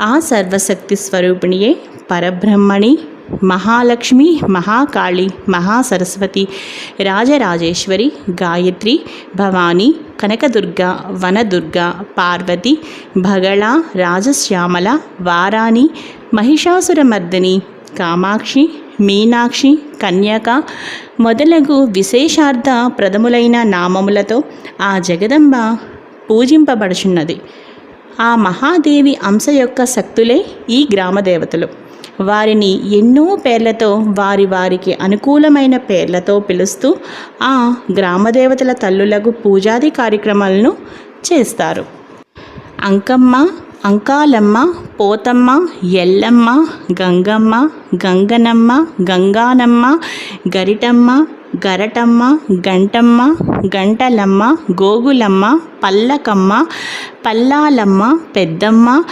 ఆ సర్వశక్తి స్వరూపిణియే పరబ్రహ్మణి, మహాలక్ష్మి, మహాకాళి, మహాసరస్వతి, రాజరాజేశ్వరి, గాయత్రి, భవాని, కనకదుర్గ, వనదుర్గ, పార్వతి, బగళ, రాజశ్యామల, వారాణి, మహిషాసురమర్దిని, కామాక్షి, మీనాక్షి, కన్యక మొదలగు విశేషార్థ ప్రథములైన నామములతో ఆ జగదంబ పూజింపబడుచున్నది. ఆ మహాదేవి అంశ యొక్క శక్తులే ఈ గ్రామదేవతలు. వారిని ఎన్నో పేర్లతో వారికి అనుకూలమైన పేర్లతో పిలుస్తూ ఆ గ్రామదేవతల తల్లులకు పూజాది కార్యక్రమాలను చేస్తారు. అంకమ్మ, అంకాలమ్మ, పోతమ్మ, ఎల్లమ్మ, గంగమ్మ, గంగనమ్మ, గంగానమ్మ, గరిటమ్మ, గరటమ్మ, గంటమ్మ, గంటలమ్మ, గోగులమ్మ, పల్లకమ్మ, పల్లాలమ్మ, పెద్దమ్మ,